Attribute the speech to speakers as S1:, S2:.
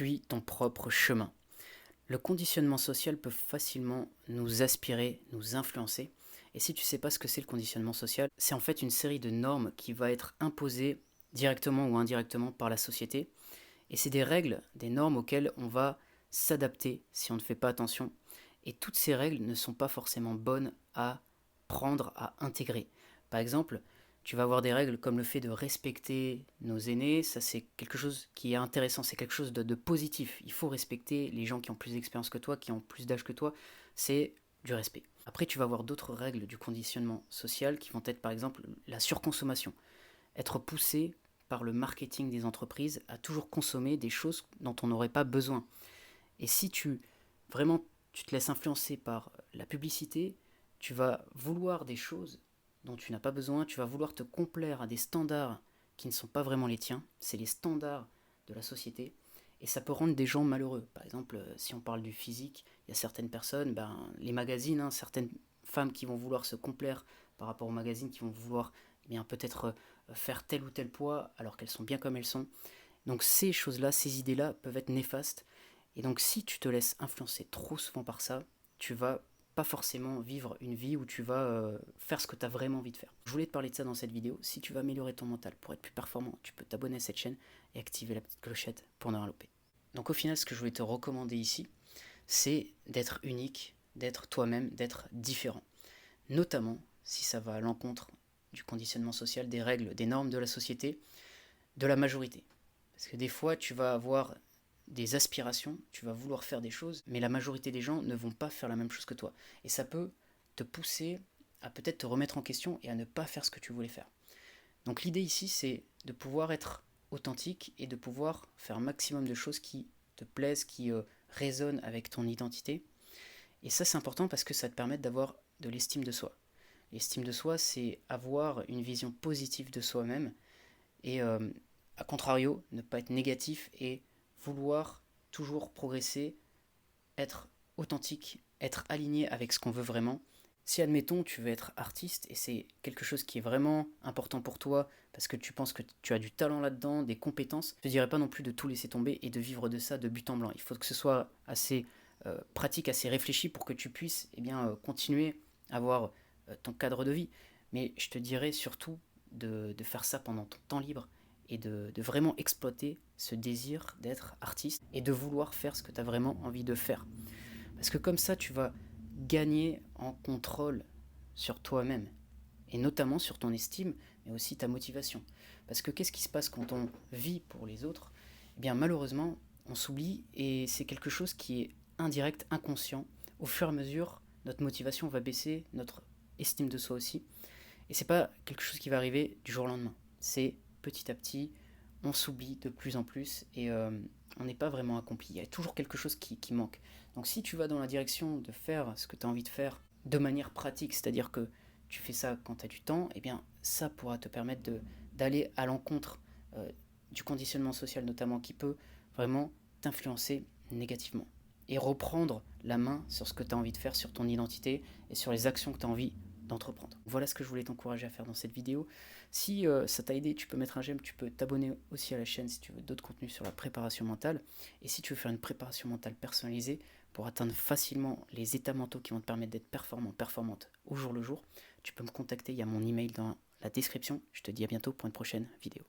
S1: suis ton propre chemin. Le conditionnement social peut facilement nous aspirer, nous influencer. Et si tu ne sais pas ce que c'est le conditionnement social, c'est en fait une série de normes qui va être imposée directement ou indirectement par la société. Et c'est des règles, des normes auxquelles on va s'adapter si on ne fait pas attention. Et toutes ces règles ne sont pas forcément bonnes à prendre, à intégrer. Par exemple, tu vas avoir des règles comme le fait de respecter nos aînés, ça c'est quelque chose qui est intéressant, c'est quelque chose de positif. Il faut respecter les gens qui ont plus d'expérience que toi, qui ont plus d'âge que toi, c'est du respect. Après, tu vas avoir d'autres règles du conditionnement social qui vont être par exemple la surconsommation. Être poussé par le marketing des entreprises à toujours consommer des choses dont on n'aurait pas besoin. Et si vraiment tu te laisses influencer par la publicité, tu vas vouloir des choses dont tu n'as pas besoin, tu vas vouloir te complaire à des standards qui ne sont pas vraiment les tiens, c'est les standards de la société, et ça peut rendre des gens malheureux. Par exemple, si on parle du physique, il y a certaines personnes, les magazines, certaines femmes qui vont vouloir se complaire par rapport aux magazines, qui vont vouloir peut-être faire tel ou tel poids alors qu'elles sont bien comme elles sont. Donc ces choses-là, ces idées-là peuvent être néfastes. Et donc si tu te laisses influencer trop souvent par ça, tu vas pas forcément vivre une vie où tu vas faire ce que tu as vraiment envie de faire. Je voulais te parler de ça dans cette vidéo. Si tu veux améliorer ton mental pour être plus performant, tu peux t'abonner à cette chaîne et activer la petite clochette pour ne rien louper. Donc au final, ce que je voulais te recommander ici, c'est d'être unique, d'être toi-même, d'être différent. Notamment si ça va à l'encontre du conditionnement social, des règles, des normes de la société, de la majorité. Parce que des fois, tu vas avoir des aspirations, tu vas vouloir faire des choses, mais la majorité des gens ne vont pas faire la même chose que toi. Et ça peut te pousser à peut-être te remettre en question et à ne pas faire ce que tu voulais faire. Donc l'idée ici, c'est de pouvoir être authentique et de pouvoir faire un maximum de choses qui te plaisent, qui résonnent avec ton identité. Et ça, c'est important parce que ça te permet d'avoir de l'estime de soi. L'estime de soi, c'est avoir une vision positive de soi-même et, à contrario, ne pas être négatif et vouloir toujours progresser, être authentique, être aligné avec ce qu'on veut vraiment. Si, admettons, tu veux être artiste et c'est quelque chose qui est vraiment important pour toi parce que tu penses que tu as du talent là-dedans, des compétences, je ne dirais pas non plus de tout laisser tomber et de vivre de ça de but en blanc. Il faut que ce soit assez pratique, assez réfléchi pour que tu puisses continuer à avoir ton cadre de vie. Mais je te dirais surtout de faire ça pendant ton temps libre et de vraiment exploiter ce désir d'être artiste et de vouloir faire ce que tu as vraiment envie de faire. Parce que comme ça, tu vas gagner en contrôle sur toi-même et notamment sur ton estime, mais aussi ta motivation. Parce que qu'est-ce qui se passe quand on vit pour les autres? Eh bien, malheureusement, on s'oublie et c'est quelque chose qui est indirect, inconscient. Au fur et à mesure, notre motivation va baisser, notre estime de soi aussi. Et c'est pas quelque chose qui va arriver du jour au lendemain. C'est petit à petit, on s'oublie de plus en plus et on n'est pas vraiment accompli. Il y a toujours quelque chose qui manque. Donc si tu vas dans la direction de faire ce que tu as envie de faire de manière pratique, c'est-à-dire que tu fais ça quand tu as du temps, eh bien ça pourra te permettre d'aller à l'encontre du conditionnement social notamment qui peut vraiment t'influencer négativement. Et reprendre la main sur ce que tu as envie de faire, sur ton identité et sur les actions que tu as envie d'entreprendre. Voilà ce que je voulais t'encourager à faire dans cette vidéo. Si ça t'a aidé, tu peux mettre un j'aime, tu peux t'abonner aussi à la chaîne si tu veux d'autres contenus sur la préparation mentale. Et si tu veux faire une préparation mentale personnalisée pour atteindre facilement les états mentaux qui vont te permettre d'être performant, performante au jour le jour, tu peux me contacter, il y a mon email dans la description. Je te dis à bientôt pour une prochaine vidéo.